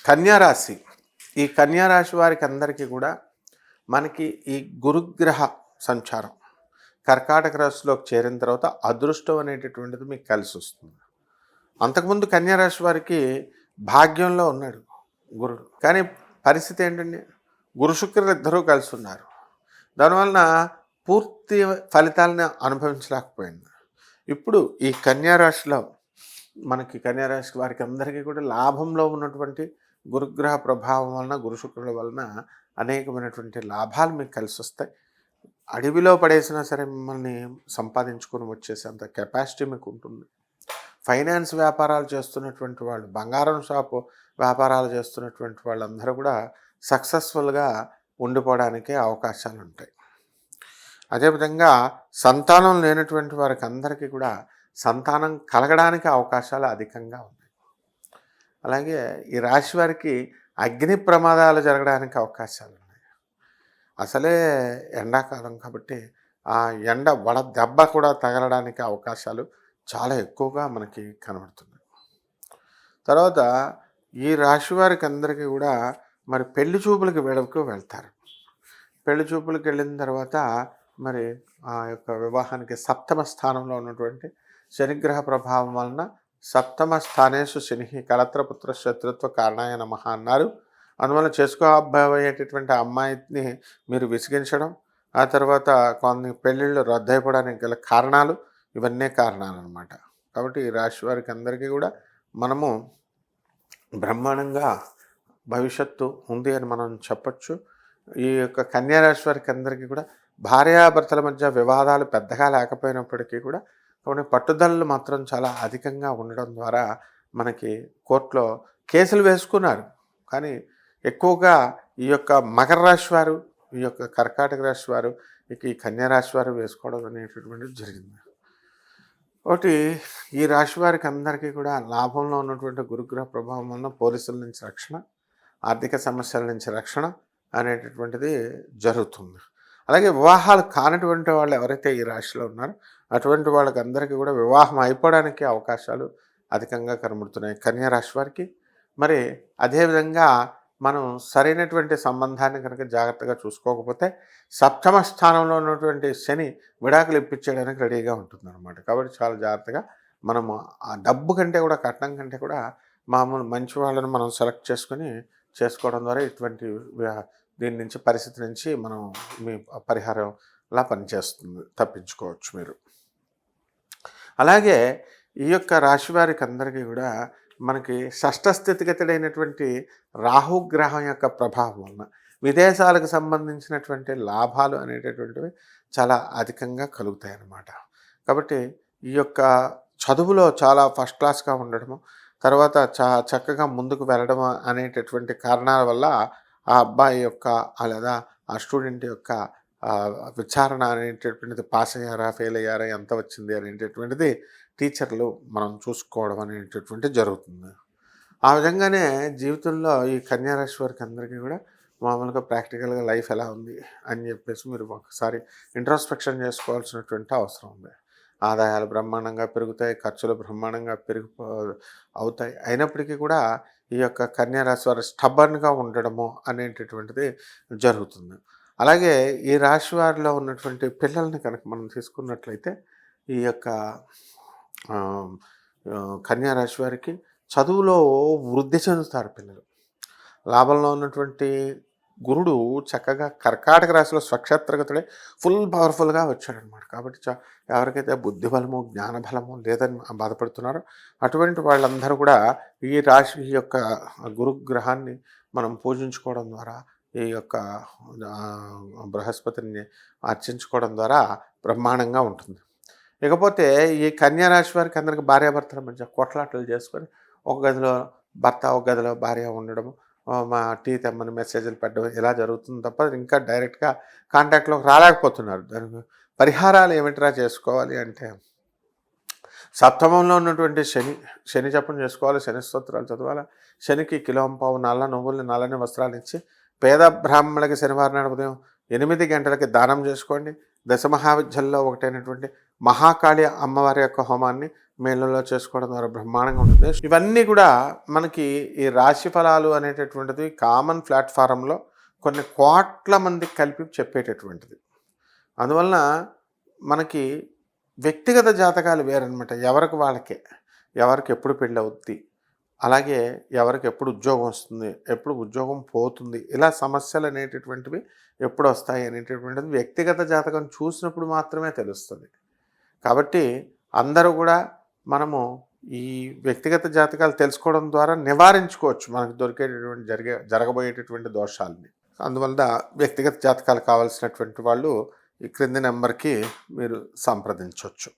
కన్యారాశి. ఈ కన్యారాశి వారికి అందరికీ కూడా మనకి ఈ గురుగ్రహ సంచారం కర్కాటక రాశిలోకి చేరిన తర్వాత అదృష్టం అనేటటువంటిది మీకు కలిసి వస్తుంది. అంతకుముందు కన్యారాశి వారికి భాగ్యంలో ఉన్నాడు గురుడు. కానీ పరిస్థితి ఏంటండి, గురు శుక్రులు ఇద్దరూ కలిసి ఉన్నారు. దానివలన పూర్తి ఫలితాలను అనుభవించలేకపోయింది. ఇప్పుడు ఈ కన్యారాశిలో మనకి కన్యారాశి వారికి అందరికీ కూడా లాభంలో ఉన్నటువంటి గురుగ్రహ ప్రభావం వలన, గురు శుక్రుల వలన అనేకమైనటువంటి లాభాలు మీకు కలిసి వస్తాయి. అడవిలో పడేసినా సరే మిమ్మల్ని సంపాదించుకొని వచ్చేసేంత కెపాసిటీ మీకు ఉంటుంది. ఫైనాన్స్ వ్యాపారాలు చేస్తున్నటువంటి వాళ్ళు, బంగారం షాపు వ్యాపారాలు చేస్తున్నటువంటి వాళ్ళందరూ కూడా సక్సెస్ఫుల్గా ఉండిపోవడానికే అవకాశాలు ఉంటాయి. అదేవిధంగా సంతానం లేనటువంటి వారికి అందరికీ కూడా సంతానం కలగడానికి అవకాశాలు అధికంగా ఉన్నాయి. అలాగే ఈ రాశి వారికి అగ్ని ప్రమాదాలు జరగడానికి అవకాశాలు ఉన్నాయి. అసలే ఎండాకాలం కాబట్టి ఆ ఎండ వడ దెబ్బ కూడా తగలడానికి అవకాశాలు చాలా ఎక్కువగా మనకి కనబడుతున్నాయి. తర్వాత ఈ రాశి వారికి అందరికీ కూడా మరి పెళ్లి చూపులకి వెళ్తారు. పెళ్లి చూపులకు వెళ్ళిన తర్వాత మరి ఆ యొక్క వివాహానికి సప్తమ స్థానంలో ఉన్నటువంటి శనిగ్రహ ప్రభావం వలన సప్తమ స్థానేషు శని కళత్రపుత్ర శత్రుత్వ కారణాయ నమః అన్నారు. అందువల్ల చేసుకోబోయేటటువంటి అమ్మాయిని మీరు విసిగించడం, ఆ తర్వాత కొన్ని పెళ్ళిళ్ళు రద్దయిపోవడానికి గల కారణాలు ఇవన్నీ కారణాలు అన్నమాట. కాబట్టి ఈ రాశి వారికి అందరికీ కూడా మనము బ్రహ్మాండంగా భవిష్యత్తు ఉంది అని మనం చెప్పచ్చు. ఈ యొక్క కన్యారాశి వారికి అందరికీ కూడా భార్యాభర్తల మధ్య వివాదాలు పెద్దగా లేకపోయినప్పటికీ కూడా కొన్ని పట్టుదలలు మాత్రం చాలా అధికంగా ఉండడం ద్వారా మనకి కోర్టులో కేసులు వేసుకున్నారు. కానీ ఎక్కువగా ఈ యొక్క మకర రాశి వారు, ఈ యొక్క కర్కాటక రాశి వారు, ఇక ఈ కన్యారాశి వారు వేసుకోవడం అనేటటువంటిది జరిగింది. ఒకటి ఈ రాశి వారికి అందరికీ కూడా లాభంలో ఉన్నటువంటి గురుగ్రహ ప్రభావం వలన పోలీసుల నుంచి రక్షణ, ఆర్థిక సమస్యల నుంచి రక్షణ అనేటటువంటిది జరుగుతుంది. అలాగే వివాహాలు కానటువంటి వాళ్ళు ఎవరైతే ఈ రాశిలో ఉన్నారో అటువంటి వాళ్ళకి అందరికీ కూడా వివాహం అయిపోవడానికి అవకాశాలు అధికంగా కనబడుతున్నాయి కన్యా రాశి వారికి. మరి అదేవిధంగా మనం సరైనటువంటి సంబంధాన్ని కనుక జాగ్రత్తగా చూసుకోకపోతే సప్తమ స్థానంలో ఉన్నటువంటి శని విడాకులు ఇప్పించేయడానికి రెడీగా ఉంటుందన్నమాట. కాబట్టి చాలా జాగ్రత్తగా మనము ఆ డబ్బు కంటే కూడా, కట్నం కంటే కూడా మామూలు మంచి వాళ్ళని మనం సెలెక్ట్ చేసుకొని చేసుకోవడం ద్వారా ఇటువంటి దీని నుంచి, పరిస్థితి నుంచి మనం మీ పరిహారంలా పనిచేస్తుంది, తప్పించుకోవచ్చు మీరు. అలాగే ఈ యొక్క రాశి వారికి అందరికీ కూడా మనకి షష్ఠ స్థితిగతుడైనటువంటి రాహుగ్రహం యొక్క ప్రభావం వలన విదేశాలకు సంబంధించినటువంటి లాభాలు అనేటటువంటివి చాలా అధికంగా కలుగుతాయి అన్నమాట. కాబట్టి ఈ యొక్క చదువులో చాలా ఫస్ట్ క్లాస్గా ఉండడము, తర్వాత చక్కగా ముందుకు వెళ్ళడం అనేటటువంటి కారణాల వల్ల ఆ అబ్బాయి యొక్క లేదా ఆ స్టూడెంట్ యొక్క విచారణ అనేటటువంటిది పాస్ అయ్యారా, ఫెయిల్ అయ్యారా, ఎంత వచ్చింది అనేటటువంటిది టీచర్లు మనం చూసుకోవడం అనేటటువంటిది జరుగుతుంది. ఆ విధంగానే జీవితంలో ఈ కన్యారాశి వారికి అందరికీ కూడా మామూలుగా ప్రాక్టికల్గా లైఫ్ ఎలా ఉంది అని చెప్పేసి మీరు ఒకసారి ఇంట్రోస్పెక్షన్ చేసుకోవాల్సినటువంటి అవసరం ఉంది. ఆదాయాలు బ్రహ్మాండంగా పెరుగుతాయి, ఖర్చులు బ్రహ్మాండంగా అవుతాయి. అయినప్పటికీ కూడా ఈ యొక్క కన్యారాశి వారు స్టబ్బర్న్గా ఉండడము అనేటటువంటిది జరుగుతుంది. అలాగే ఈ రాశి వారిలో ఉన్నటువంటి పిల్లల్ని కనుక మనం తీసుకున్నట్లయితే ఈ యొక్క కన్యారాశి వారికి చదువులో వృద్ధి చెందుతారు పిల్లలు. లాభంలో ఉన్నటువంటి గురుడు చక్కగా కర్కాటక రాశిలో స్వక్షేత్రగతుడే ఫుల్ పవర్ఫుల్గా వచ్చాడనమాట. కాబట్టి ఎవరికైతే బుద్ధిబలము, జ్ఞానబలము లేదని బాధపడుతున్నారో అటువంటి వాళ్ళందరూ కూడా ఈ రాశి యొక్క గురుగ్రహాన్ని మనం పూజించుకోవడం ద్వారా, ఈ యొక్క బృహస్పతిని అర్చించుకోవడం ద్వారా బ్రహ్మాండంగా ఉంటుంది. ఇకపోతే ఈ కన్యారాశి వారికి అందరికీ భార్యాభర్తల మధ్య కొట్లాటలు చేసుకొని ఒక గదిలో భర్త, ఒక గదిలో భార్య ఉండడము, మా టీ తెమ్మని మెసేజ్లు పెట్టడం ఇలా జరుగుతుంది తప్ప ఇంకా డైరెక్ట్గా కాంటాక్ట్లోకి రాలేకపోతున్నారు. దానికి పరిహారాలు ఏమిట్రా చేసుకోవాలి అంటే, సప్తమంలో ఉన్నటువంటి శని జపం చేసుకోవాలి, శని స్తోత్రాలు చదవాలి, శనికి కిలోంపావు నల్ల నువ్వుల్ని, నల్లని వస్త్రాలు ఇచ్చి పేద బ్రాహ్మణులకి శనివారం నాడు ఉదయం 8 గంటలకి దానం చేసుకోండి. దశమహావిద్యల్లో ఒకటైనటువంటి మహాకాళి అమ్మవారి యొక్క హోమాన్ని మే నెలలో చేసుకోవడం ద్వారా బ్రహ్మాండంగా ఉంటుంది. ఇవన్నీ కూడా మనకి ఈ రాశి ఫలాలు అనేటటువంటిది కామన్ ప్లాట్ఫారంలో కొన్ని కోట్ల మందికి కలిపి చెప్పేటటువంటిది. అందువలన మనకి వ్యక్తిగత జాతకాలు వేరనమాట. ఎవరికి వాళ్ళకే, ఎవరికి ఎప్పుడు పెళ్ళి అవుద్ది, అలాగే ఎవరికి ఎప్పుడు ఉద్యోగం వస్తుంది, ఎప్పుడు ఉద్యోగం పోతుంది, ఇలా సమస్యలు అనేటటువంటివి ఎప్పుడు వస్తాయి అనేటటువంటిది వ్యక్తిగత జాతకం చూసినప్పుడు మాత్రమే తెలుస్తుంది. కాబట్టి అందరూ కూడా మనము ఈ వ్యక్తిగత జాతకాలు తెలుసుకోవడం ద్వారా నివారించుకోవచ్చు మనకు దొరికేటటువంటి జరగబోయేటటువంటి దోషాలని. అందువల్ల వ్యక్తిగత జాతకాలు కావాల్సినటువంటి వాళ్ళు ఈ క్రింది నెంబర్కి మీరు సంప్రదించవచ్చు.